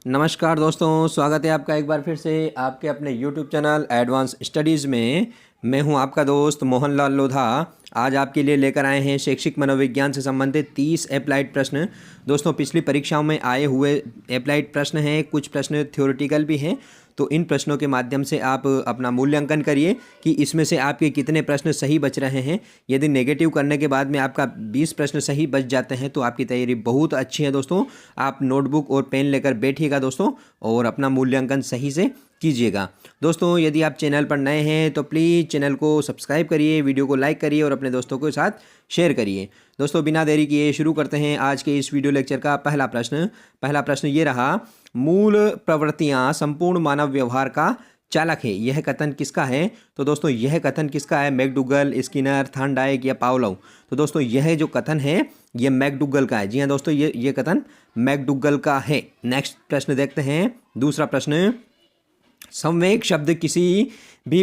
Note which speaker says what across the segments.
Speaker 1: नमस्कार दोस्तों, स्वागत है आपका एक बार फिर से आपके अपने YouTube चैनल एडवांस स्टडीज़ में। मैं हूं आपका दोस्त मोहनलाल लोधा। आज आपके लिए लेकर आए हैं शैक्षिक मनोविज्ञान से संबंधित 30 अप्लाइड प्रश्न। दोस्तों, पिछली परीक्षाओं में आए हुए अप्लाइड प्रश्न हैं, कुछ प्रश्न थ्योरेटिकल भी हैं। तो इन प्रश्नों के माध्यम से आप अपना मूल्यांकन करिए कि इसमें से आपके कितने प्रश्न सही बच रहे हैं। यदि नेगेटिव करने के बाद में आपका 20 प्रश्न सही बच जाते हैं तो आपकी तैयारी बहुत अच्छी है दोस्तों। आप नोटबुक और पेन लेकर बैठिएगा दोस्तों और अपना मूल्यांकन सही से कीजिएगा। दोस्तों, यदि आप चैनल पर नए हैं तो प्लीज़ चैनल को सब्सक्राइब करिए, वीडियो को लाइक करिए और अपने दोस्तों के साथ शेयर करिए। दोस्तों, बिना देरी किए शुरू करते हैं आज के इस वीडियो लेक्चर का पहला प्रश्न ये रहा, मूल प्रवृत्तियां संपूर्ण मानव व्यवहार का चालक है। यह कथन किसका है? तो दोस्तों, यह कथन किसका है? मैकडूगल, स्किनर, थॉर्नडाइक या पावलोव? तो दोस्तों, यह जो कथन है यह मैकडूगल का है। जी हाँ दोस्तों, ये कथन मैकडूगल का है। नेक्स्ट प्रश्न देखते हैं। दूसरा प्रश्न, संवेग शब्द किसी भी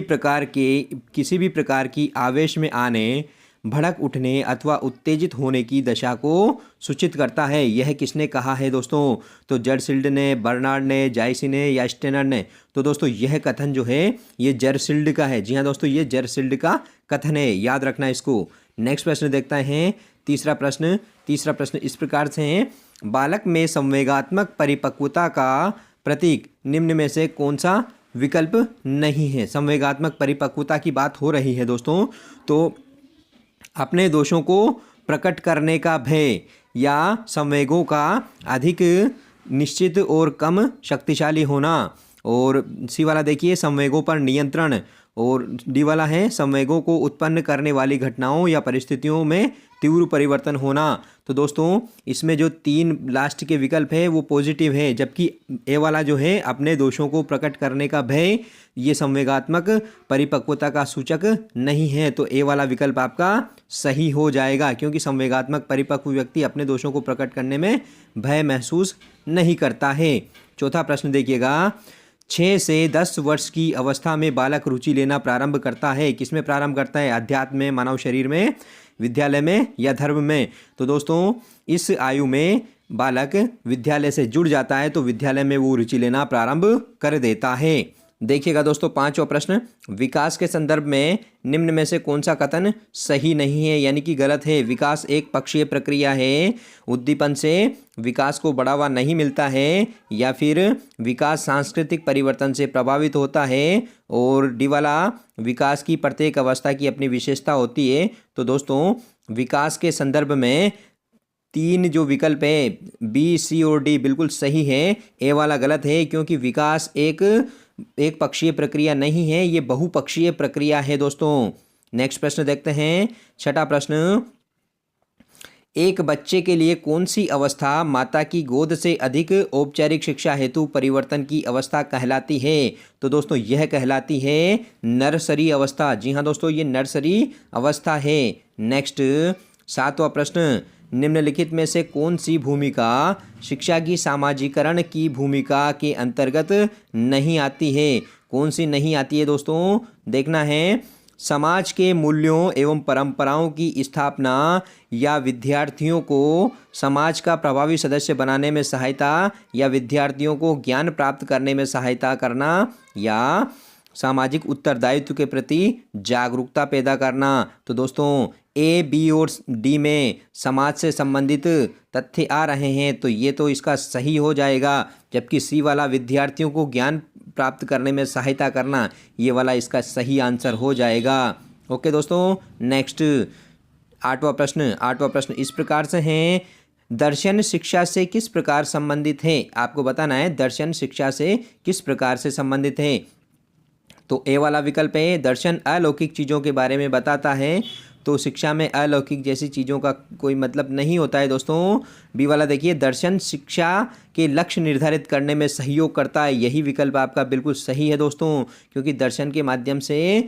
Speaker 1: प्रकार की आवेश में आने, भड़क उठने अथवा उत्तेजित होने की दशा को सूचित करता है। यह किसने कहा है दोस्तों? तो जर्सिल्ड ने, बर्नार्ड ने, जायसी ने या स्टेनर ने? तो दोस्तों, यह कथन जो है ये जर्सिल्ड का है। जी हाँ दोस्तों, ये जर्सिल्ड का कथन है, याद रखना इसको। नेक्स्ट प्रश्न देखते हैं। तीसरा प्रश्न इस प्रकार से है, बालक में संवेगात्मक परिपक्वता का प्रतीक निम्न में से कौन सा विकल्प नहीं है? संवेगात्मक परिपक्वता की बात हो रही है दोस्तों, तो अपने दोषों को प्रकट करने का भय या संवेगों का अधिक निश्चित और कम शक्तिशाली होना। और सी वाला देखिए, संवेगों पर नियंत्रण। और डी वाला है, संवेगों को उत्पन्न करने वाली घटनाओं या परिस्थितियों में तीव्र परिवर्तन होना। तो दोस्तों, इसमें जो 3 लास्ट के विकल्प है वो पॉजिटिव है, जबकि ए वाला जो है अपने दोषों को प्रकट करने का भय, ये संवेगात्मक परिपक्वता का सूचक नहीं है। तो ए वाला विकल्प आपका सही हो जाएगा, क्योंकि संवेगात्मक परिपक्व व्यक्ति अपने दोषों को प्रकट करने में भय महसूस नहीं करता है। चौथा प्रश्न देखिएगा, 6 से 10 वर्ष की अवस्था में बालक रुचि लेना प्रारंभ करता है। किसमें प्रारंभ करता है? अध्यात्म में, मानव शरीर में, विद्यालय में या धर्म में? तो दोस्तों, इस आयु में बालक विद्यालय से जुड़ जाता है, तो विद्यालय में वो रुचि लेना प्रारंभ कर देता है। देखिएगा दोस्तों, 5वां प्रश्न, विकास के संदर्भ में निम्न में से कौन सा कथन सही नहीं है, यानी कि गलत है? विकास एक पक्षीय प्रक्रिया है, उद्दीपन से विकास को बढ़ावा नहीं मिलता है, या फिर विकास सांस्कृतिक परिवर्तन से प्रभावित होता है, और डी वाला, विकास की प्रत्येक अवस्था की अपनी विशेषता होती है। तो दोस्तों, विकास के संदर्भ में 3 जो विकल्प है बी, सी और डी बिल्कुल सही है। ए वाला गलत है, क्योंकि विकास एक पक्षीय प्रक्रिया नहीं है, ये बहुपक्षीय प्रक्रिया है दोस्तों। नेक्स्ट प्रश्न देखते हैं। 6वां प्रश्न, एक बच्चे के लिए कौन सी अवस्था माता की गोद से अधिक औपचारिक शिक्षा हेतु परिवर्तन की अवस्था कहलाती है? तो दोस्तों, यह कहलाती है नर्सरी अवस्था। जी हाँ दोस्तों, ये नर्सरी अवस्था है। नेक्स्ट 7वां प्रश्न, निम्नलिखित में से कौन सी भूमिका शिक्षा की सामाजिकरण की भूमिका के अंतर्गत नहीं आती है? कौन सी नहीं आती है दोस्तों? देखना है, समाज के मूल्यों एवं परंपराओं की स्थापना, या विद्यार्थियों को समाज का प्रभावी सदस्य बनाने में सहायता, या विद्यार्थियों को ज्ञान प्राप्त करने में सहायता करना, या सामाजिक उत्तरदायित्व के प्रति जागरूकता पैदा करना। तो दोस्तों, ए, बी और डी में समाज से संबंधित तथ्य आ रहे हैं, तो ये तो इसका सही हो जाएगा, जबकि सी वाला, विद्यार्थियों को ज्ञान प्राप्त करने में सहायता करना, ये वाला इसका सही आंसर हो जाएगा। ओके दोस्तों, नेक्स्ट 8वां प्रश्न इस प्रकार से है, दर्शन शिक्षा से किस प्रकार संबंधित है? आपको बताना है दर्शन शिक्षा से किस प्रकार से संबंधित है। तो ए वाला विकल्प है, दर्शन अलौकिक चीज़ों के बारे में बताता है, तो शिक्षा में अलौकिक जैसी चीज़ों का कोई मतलब नहीं होता है दोस्तों। बी वाला देखिए, दर्शन शिक्षा के लक्ष्य निर्धारित करने में सहयोग करता है। यही विकल्प आपका बिल्कुल सही है दोस्तों, क्योंकि दर्शन के माध्यम से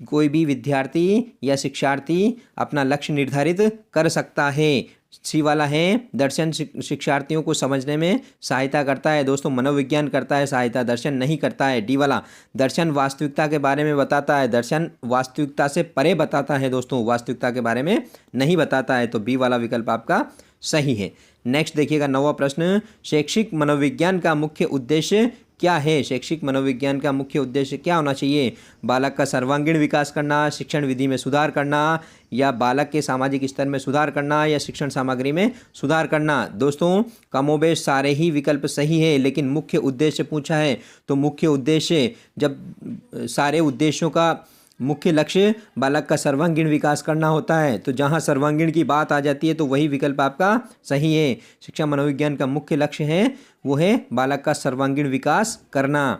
Speaker 1: कोई भी विद्यार्थी या शिक्षार्थी अपना लक्ष्य निर्धारित कर सकता है। सी वाला है दर्शन शिक्षार्थियों को समझने में सहायता करता है दोस्तों, मनोविज्ञान करता है सहायता, दर्शन नहीं करता है। डी वाला दर्शन वास्तविकता के बारे में बताता है, दर्शन वास्तविकता से परे बताता है दोस्तों, वास्तविकता के बारे में नहीं बताता है। तो बी वाला विकल्प आपका सही है। नेक्स्ट देखिएगा 9वां प्रश्न, शैक्षिक मनोविज्ञान का मुख्य उद्देश्य क्या है? शैक्षिक मनोविज्ञान का मुख्य उद्देश्य क्या होना चाहिए? बालक का सर्वांगीण विकास करना, शिक्षण विधि में सुधार करना, या बालक के सामाजिक स्तर में सुधार करना, या शिक्षण सामग्री में सुधार करना। दोस्तों कमोबेश सारे ही विकल्प सही है, लेकिन मुख्य उद्देश्य पूछा है तो मुख्य उद्देश्य, जब सारे उद्देश्यों का मुख्य लक्ष्य बालक का सर्वांगीण विकास करना होता है, तो जहाँ सर्वांगीण की बात आ जाती है तो वही विकल्प आपका सही है। शिक्षा मनोविज्ञान का मुख्य लक्ष्य है वो है बालक का सर्वांगीण विकास करना।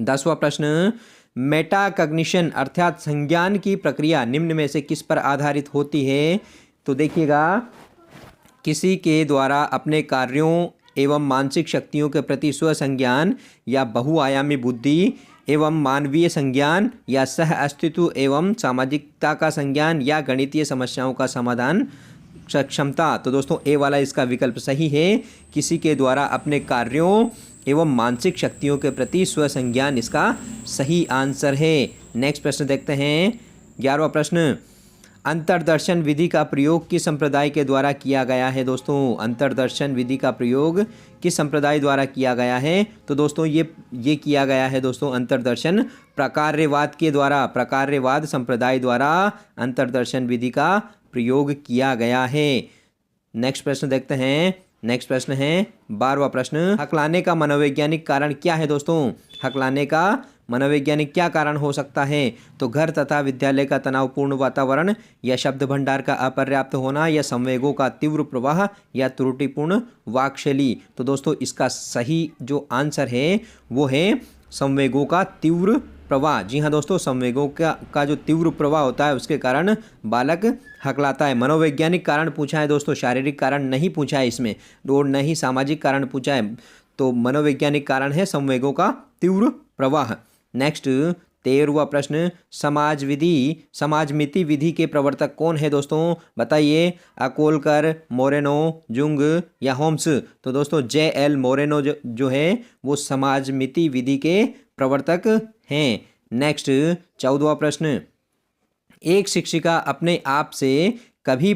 Speaker 1: 10वां प्रश्न, मेटाकॉग्निशन अर्थात संज्ञान की प्रक्रिया निम्न में से किस पर आधारित होती है? तो देखिएगा, किसी के द्वारा अपने कार्यों एवं मानसिक शक्तियों के प्रति स्वसंज्ञान, या बहुआयामी बुद्धि एवं मानवीय संज्ञान, या सह अस्तित्व एवं सामाजिकता का संज्ञान, या गणितीय समस्याओं का समाधान क्षमता। तो दोस्तों ए वाला इसका विकल्प सही है, किसी के द्वारा अपने कार्यों एवं मानसिक शक्तियों के प्रति स्वसंज्ञान इसका सही आंसर है। नेक्स्ट प्रश्न देखते हैं 11वां प्रश्न, अंतर्दर्शन विधि का प्रयोग किस संप्रदाय के द्वारा किया गया है? दोस्तों अंतर्दर्शन विधि का प्रयोग किस संप्रदाय द्वारा किया गया है? तो दोस्तों ये किया गया है दोस्तों अंतर्दर्शन प्रकार्यवाद के द्वारा, प्रकार्यवाद संप्रदाय द्वारा अंतर्दर्शन विधि का प्रयोग किया गया है। नेक्स्ट प्रश्न देखते हैं। नेक्स्ट प्रश्न है 12वां प्रश्न, हकलाने का मनोवैज्ञानिक कारण क्या है? दोस्तों हकलाने का मनोवैज्ञानिक क्या कारण हो सकता है? तो घर तथा विद्यालय का तनावपूर्ण वातावरण, या शब्द भंडार का अपर्याप्त होना, या संवेगों का तीव्र प्रवाह, या त्रुटिपूर्ण वाक्शैली। तो दोस्तों इसका सही जो आंसर है वो है संवेगों का तीव्र प्रवाह। जी हाँ दोस्तों, संवेगों का जो तीव्र प्रवाह होता है उसके कारण बालक हकलाता है। मनोवैज्ञानिक कारण पूछा है दोस्तों, शारीरिक कारण नहीं पूछा है इसमें, और न ही सामाजिक कारण पूछा है। तो मनोवैज्ञानिक कारण है संवेगों का तीव्र प्रवाह। नेक्स्ट 13वां प्रश्न, समाजमिति विधि के प्रवर्तक कौन है? दोस्तों बताइए, अकोलकर, मोरेनो, जुंग, या होम्स। तो दोस्तों JL मोरेनो जो है वो समाजमिति विधि के प्रवर्तक हैं। नेक्स्ट 14वां प्रश्न, एक शिक्षिका अपने आप से कभी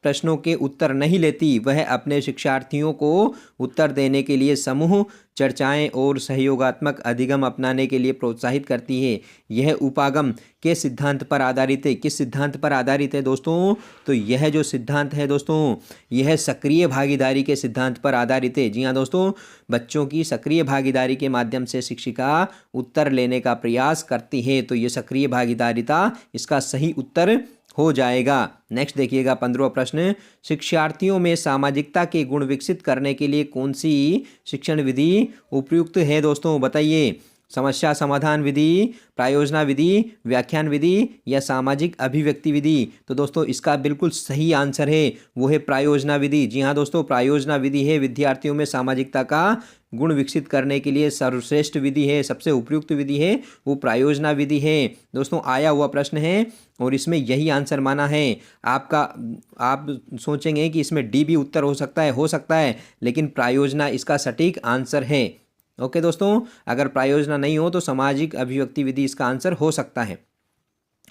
Speaker 1: प्रश्नों के उत्तर नहीं लेती, वह अपने शिक्षार्थियों को उत्तर देने के लिए समूह चर्चाएं और सहयोगात्मक अधिगम अपनाने के लिए प्रोत्साहित करती है। यह उपागम के सिद्धांत पर आधारित है। किस सिद्धांत पर आधारित है दोस्तों? तो यह जो सिद्धांत है दोस्तों, यह सक्रिय भागीदारी के सिद्धांत पर आधारित है। जी हाँ दोस्तों, बच्चों की सक्रिय भागीदारी के माध्यम से शिक्षिका उत्तर लेने का प्रयास करती है। तो ये सक्रिय भागीदारिता इसका सही उत्तर हो जाएगा। नेक्स्ट देखिएगा 15वां प्रश्न, शिक्षार्थियों में सामाजिकता के गुण विकसित करने के लिए कौन सी शिक्षण विधि उपयुक्त है? दोस्तों बताइए, समस्या समाधान विधि, प्रायोजना विधि, व्याख्यान विधि, या सामाजिक अभिव्यक्ति विधि। तो दोस्तों इसका बिल्कुल सही आंसर है वो है प्रायोजना विधि। जी हाँ दोस्तों, प्रायोजना विधि है विद्यार्थियों में सामाजिकता का गुण विकसित करने के लिए सर्वश्रेष्ठ विधि है, सबसे उपयुक्त विधि है वो प्रायोजना विधि है। दोस्तों आया हुआ प्रश्न है और इसमें यही आंसर माना है आपका। आप सोचेंगे कि इसमें डी भी उत्तर हो सकता है, लेकिन प्रायोजना इसका सटीक आंसर है। ओके दोस्तों, अगर प्रायोजना नहीं हो तो सामाजिक अभिव्यक्ति विधि इसका आंसर हो सकता है।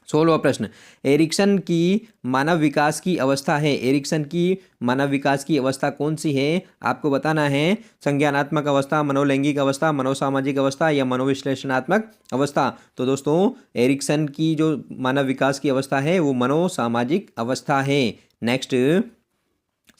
Speaker 1: 16वां प्रश्न, एरिक्सन की मानव विकास की अवस्था है। एरिक्सन की मानव विकास की अवस्था कौन सी है? आपको बताना है, संज्ञानात्मक अवस्था, मनोलैंगिक अवस्था, मनोसामाजिक अवस्था, या मनोविश्लेषणात्मक अवस्था। तो दोस्तों एरिक्सन की जो मानव विकास की अवस्था है वो मनोसामाजिक अवस्था है। नेक्स्ट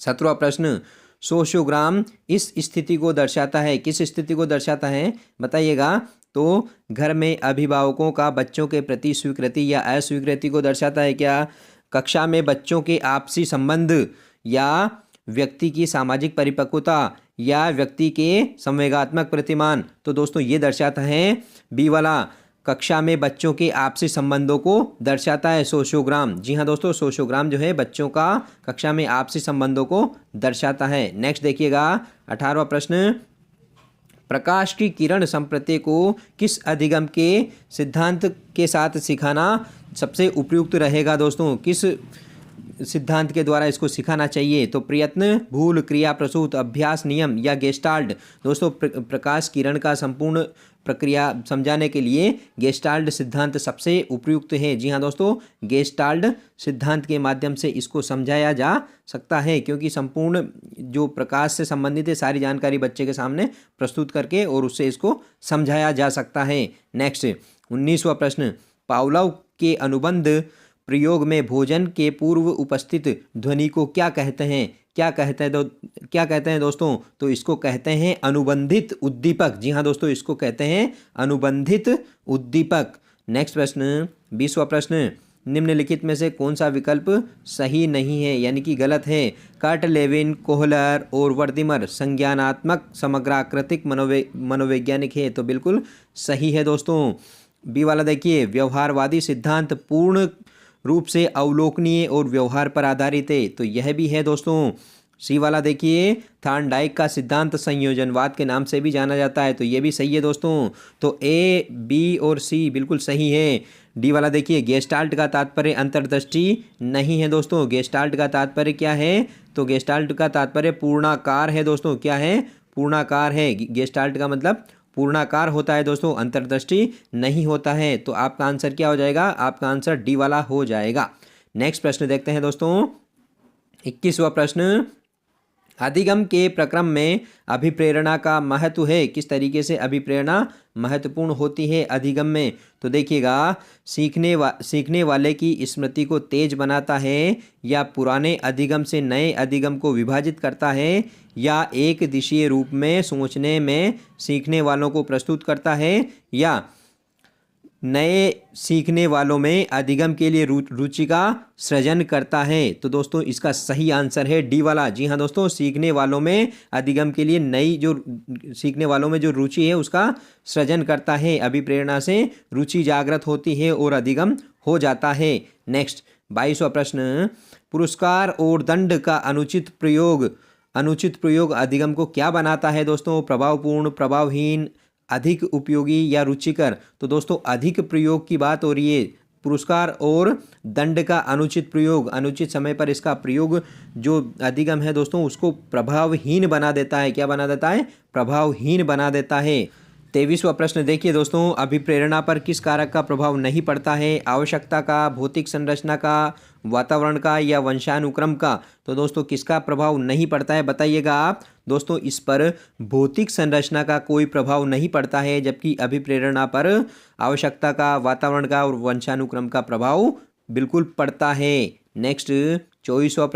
Speaker 1: 17वां प्रश्न, सोशियोग्राम इस स्थिति को दर्शाता है। किस स्थिति को दर्शाता है बताइएगा? तो घर में अभिभावकों का बच्चों के प्रति स्वीकृति या अस्वीकृति को दर्शाता है क्या? कक्षा में बच्चों के आपसी संबंध, या व्यक्ति की सामाजिक परिपक्वता, या व्यक्ति के संवेगात्मक प्रतिमान। तो दोस्तों ये दर्शाता है बी वाला, कक्षा में बच्चों के आपसी संबंधों को दर्शाता है सोशियोग्राम। जी हाँ दोस्तों, सोशियोग्राम जो है बच्चों का कक्षा में आपसी संबंधों को दर्शाता है। नेक्स्ट देखिएगा 18वां प्रश्न, प्रकाश की किरण संप्रत्यय को किस अधिगम के सिद्धांत के साथ सिखाना सबसे उपयुक्त रहेगा? दोस्तों किस सिद्धांत के द्वारा इसको सिखाना चाहिए। तो प्रयत्न, भूल, क्रिया, प्रसूत, अभ्यास, नियम या गेस्टाल्ट। दोस्तों प्रकाश किरण का संपूर्ण प्रक्रिया समझाने के लिए गेस्टाल्ट सिद्धांत सबसे उपयुक्त है। जी हाँ दोस्तों, गेस्टाल्ट सिद्धांत के माध्यम से इसको समझाया जा सकता है, क्योंकि संपूर्ण जो प्रकाश से संबंधित है सारी जानकारी बच्चे के सामने प्रस्तुत करके और उससे इसको समझाया जा सकता है। नेक्स्ट 19वां प्रश्न, पावलोव के अनुबंध प्रयोग में भोजन के पूर्व उपस्थित ध्वनि को क्या कहते हैं? क्या कहते हैं दोस्तों? तो इसको कहते हैं अनुबंधित उद्दीपक। जी हाँ दोस्तों, इसको कहते हैं अनुबंधित उद्दीपक। नेक्स्ट प्रश्न 20वां प्रश्न, निम्नलिखित में से कौन सा विकल्प सही नहीं है यानी कि गलत है? कर्ट, लेविन, कोहलर और वर्दिमर संज्ञानात्मक समग्राकृतिक मनोवैज्ञानिक है, तो बिल्कुल सही है दोस्तों। बी वाला देखिए, व्यवहारवादी सिद्धांत पूर्ण रूप से अवलोकनीय और व्यवहार पर आधारित है, तो यह भी है दोस्तों। सी वाला देखिए, थॉर्नडाइक का सिद्धांत संयोजनवाद के नाम से भी जाना जाता है, तो ये भी सही है दोस्तों। तो ए, बी और सी बिल्कुल सही है। डी वाला देखिए, गेस्टाल्ट का तात्पर्य अंतर्दृष्टि नहीं है दोस्तों। गेस्टाल्ट का तात्पर्य क्या है? तो गेस्टाल्ट का तात्पर्य पूर्णाकार है दोस्तों। क्या है? पूर्णाकार है। गेस्टाल्ट का मतलब पूर्णाकार होता है दोस्तों, अंतर्दृष्टि नहीं होता है। तो आपका आंसर क्या हो जाएगा? आपका आंसर डी वाला हो जाएगा। नेक्स्ट प्रश्न देखते हैं दोस्तों, 21वां प्रश्न, अधिगम के प्रक्रम में अभिप्रेरणा का महत्व है। किस तरीके से अभिप्रेरणा महत्वपूर्ण होती है अधिगम में? तो देखिएगा, सीखने वाले की स्मृति को तेज बनाता है, या पुराने अधिगम से नए अधिगम को विभाजित करता है, या एक दिशीय रूप में सोचने में सीखने वालों को प्रस्तुत करता है, या नए सीखने वालों में अधिगम के लिए रुचि का सृजन करता है। तो दोस्तों इसका सही आंसर है डी वाला। जी हाँ दोस्तों, सीखने वालों में अधिगम के लिए सीखने वालों में जो रुचि है उसका सृजन करता है। अभिप्रेरणा से रुचि जागृत होती है और अधिगम हो जाता है। नेक्स्ट 22वां प्रश्न, पुरस्कार और दंड का अनुचित प्रयोग अधिगम को क्या बनाता है दोस्तों? प्रभावपूर्ण, प्रभावहीन, अधिक उपयोगी या रुचिकर? तो दोस्तों अधिक प्रयोग की बात हो रही है। पुरस्कार और दंड का अनुचित प्रयोग, अनुचित समय पर इसका प्रयोग जो अधिगम है दोस्तों उसको प्रभावहीन बना देता है। क्या बना देता है? प्रभावहीन बना देता है। 23वां प्रश्न देखिए दोस्तों, अभिप्रेरणा पर किस कारक का प्रभाव नहीं पड़ता है? आवश्यकता का, भौतिक संरचना का, वातावरण का या वंशानुक्रम का? तो दोस्तों किसका प्रभाव नहीं पड़ता है बताइएगा आप। दोस्तों इस पर भौतिक संरचना का कोई प्रभाव नहीं पड़ता है, जबकि अभिप्रेरणा पर आवश्यकता का, वातावरण का और वंशानुक्रम का प्रभाव बिल्कुल पड़ता है। नेक्स्ट 24वां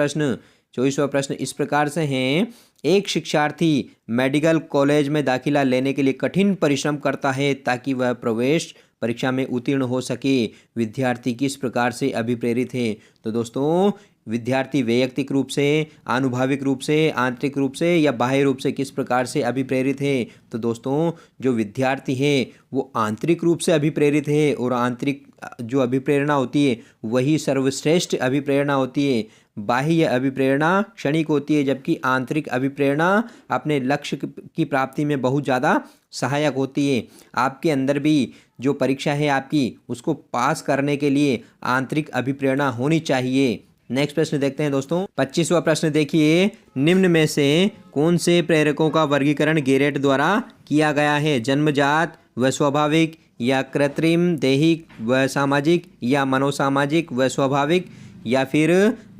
Speaker 1: प्रश्न इस प्रकार से हैं, एक शिक्षार्थी मेडिकल कॉलेज में दाखिला लेने के लिए कठिन परिश्रम करता है ताकि वह प्रवेश परीक्षा में उत्तीर्ण हो सके। विद्यार्थी किस प्रकार से अभिप्रेरित है? तो दोस्तों विद्यार्थी वैयक्तिक रूप से, आनुभाविक रूप से, आंतरिक रूप से या बाह्य रूप से किस प्रकार से अभिप्रेरित है? तो दोस्तों जो विद्यार्थी है वो आंतरिक रूप से अभिप्रेरित है, और आंतरिक जो अभिप्रेरणा होती है वही सर्वश्रेष्ठ अभिप्रेरणा होती है। बाह्य अभिप्रेरणा क्षणिक होती है, जबकि आंतरिक अभिप्रेरणा अपने लक्ष्य की प्राप्ति में बहुत ज़्यादा सहायक होती है। आपके अंदर भी जो परीक्षा है आपकी उसको पास करने के लिए आंतरिक अभिप्रेरणा होनी चाहिए। नेक्स्ट प्रश्न देखते हैं दोस्तों, 25वां प्रश्न देखिए, निम्न में से कौन से प्रेरकों का वर्गीकरण गेरेट द्वारा किया गया है? जन्मजात व स्वाभाविक, या कृत्रिम, दैहिक व सामाजिक, या मनोसामाजिक व स्वाभाविक, या फिर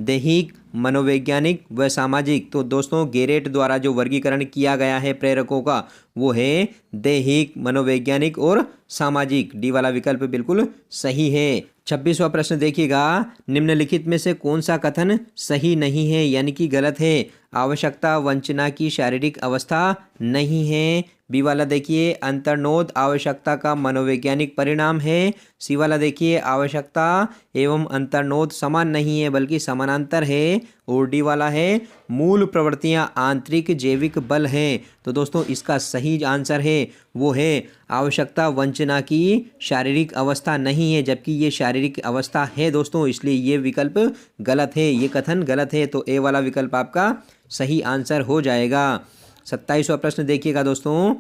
Speaker 1: दैहिक, मनोवैज्ञानिक व सामाजिक? तो दोस्तों गेरेट द्वारा जो वर्गीकरण किया गया है प्रेरकों का वो है दैहिक, मनोवैज्ञानिक और सामाजिक। डी वाला विकल्प बिल्कुल सही है। 26वां प्रश्न देखिएगा, निम्नलिखित में से कौन सा कथन सही नहीं है यानी कि गलत है? आवश्यकता वंचना की शारीरिक अवस्था नहीं है। बी वाला देखिए, अंतर्नोद आवश्यकता का मनोवैज्ञानिक परिणाम है। सी वाला देखिए, आवश्यकता एवं अंतर्नोद समान नहीं है बल्कि समानांतर है। और डी वाला है, मूल प्रवृत्तियां आंतरिक जैविक बल हैं। तो दोस्तों इसका सही आंसर है वो है आवश्यकता वंचना की शारीरिक अवस्था नहीं है, जबकि ये शारीरिक अवस्था है दोस्तों, इसलिए ये विकल्प गलत है, ये कथन गलत है। तो ए वाला विकल्प आपका सही आंसर हो जाएगा। 27वां प्रश्न देखिएगा दोस्तों,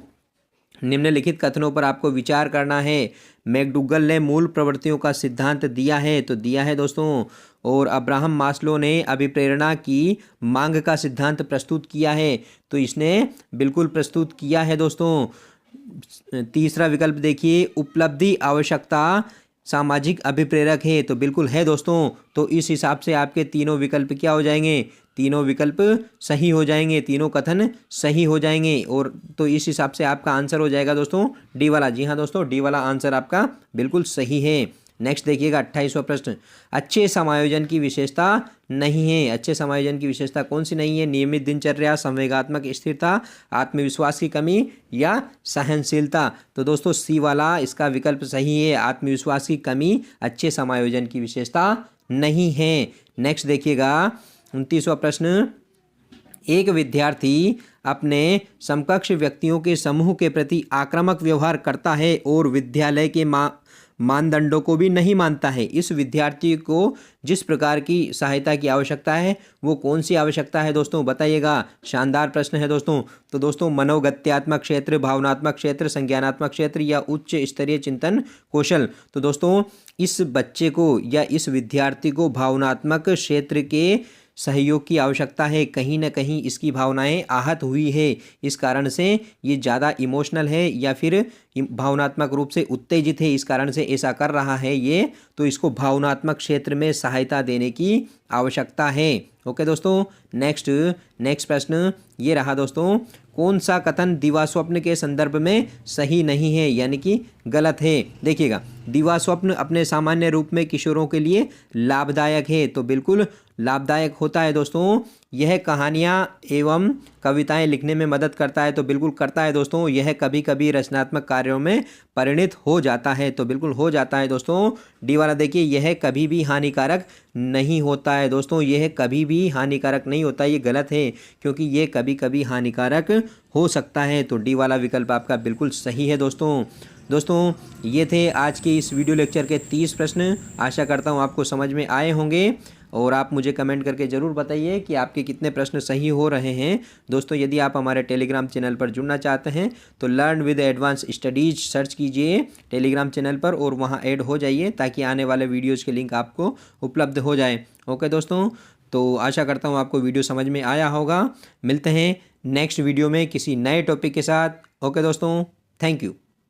Speaker 1: निम्नलिखित कथनों पर आपको विचार करना है। मैकडूगल ने मूल प्रवृत्तियों का सिद्धांत दिया है, तो दिया है दोस्तों, और अब्राहम मास्लो ने अभिप्रेरणा की मांग का सिद्धांत प्रस्तुत किया है। तो इसने बिल्कुल प्रस्तुत किया है दोस्तों। तीसरा विकल्प देखिए, उपलब्धि आवश्यकता सामाजिक अभिप्रेरक है। तो बिल्कुल है दोस्तों। तो इस हिसाब से आपके तीनों विकल्प क्या हो जाएंगे, तीनों विकल्प सही हो जाएंगे, तीनों कथन सही हो जाएंगे। और तो इस हिसाब से आपका आंसर हो जाएगा दोस्तों डी वाला। जी हाँ दोस्तों, डी वाला आंसर आपका बिल्कुल सही है। नेक्स्ट देखिएगा 28वां प्रश्न, अच्छे समायोजन की विशेषता नहीं है। अच्छे समायोजन की विशेषता कौन सी नहीं है? नियमित दिनचर्या, संवेगात्मक स्थिरता, आत्मविश्वास की कमी या सहनशीलता। तो दोस्तों सी वाला इसका विकल्प सही है। आत्मविश्वास की कमी अच्छे समायोजन की विशेषता नहीं है। नेक्स्ट देखिएगा 29वां प्रश्न, एक विद्यार्थी अपने समकक्ष व्यक्तियों के समूह के प्रति आक्रामक व्यवहार करता है और विद्यालय के मानदंडों को भी नहीं मानता है। इस विद्यार्थी को जिस प्रकार की सहायता की आवश्यकता है वो कौन सी आवश्यकता है दोस्तों, बताइएगा। शानदार प्रश्न है दोस्तों। तो दोस्तों मनोगत्यात्मक क्षेत्र, भावनात्मक क्षेत्र, संज्ञानात्मक क्षेत्र या उच्च स्तरीय चिंतन कौशल। तो दोस्तों इस बच्चे को या इस विद्यार्थी को भावनात्मक क्षेत्र के सहयोग की आवश्यकता है। कहीं ना कहीं इसकी भावनाएं आहत हुई है, इस कारण से ये ज़्यादा इमोशनल है या फिर भावनात्मक रूप से उत्तेजित है, इस कारण से ऐसा कर रहा है ये। तो इसको भावनात्मक क्षेत्र में सहायता देने की आवश्यकता है। ओके दोस्तों, नेक्स्ट प्रश्न ये रहा दोस्तों, कौन सा कथन दिवास्वप्न के संदर्भ में सही नहीं है यानी कि गलत है? देखिएगा, दिवास्वप्न अपने सामान्य रूप में किशोरों के लिए लाभदायक है। तो बिल्कुल लाभदायक होता है दोस्तों। यह कहानियाँ एवं कविताएं लिखने में मदद करता है। तो बिल्कुल करता है दोस्तों। यह कभी कभी रचनात्मक कार्यों में परिणित हो जाता है। तो बिल्कुल हो जाता है दोस्तों। डी वाला देखिए, यह कभी भी हानिकारक नहीं होता है दोस्तों। यह कभी भी हानिकारक नहीं होता, ये गलत है, क्योंकि ये कभी कभी हानिकारक हो सकता है। तो डी वाला विकल्प आपका बिल्कुल सही है दोस्तों ये थे आज के इस वीडियो लेक्चर के 30 प्रश्न। आशा करता हूँ आपको समझ में आए होंगे और आप मुझे कमेंट करके ज़रूर बताइए कि आपके कितने प्रश्न सही हो रहे हैं। दोस्तों यदि आप हमारे टेलीग्राम चैनल पर जुड़ना चाहते हैं तो learn with advance studies search कीजिए टेलीग्राम चैनल पर और वहां ऐड हो जाइए ताकि आने वाले वीडियोज़ के लिंक आपको उपलब्ध हो जाए। ओके दोस्तों, तो आशा करता हूँ आपको वीडियो समझ में आया होगा। मिलते हैं नेक्स्ट वीडियो में किसी नए टॉपिक के साथ। ओके दोस्तों, थैंक यू।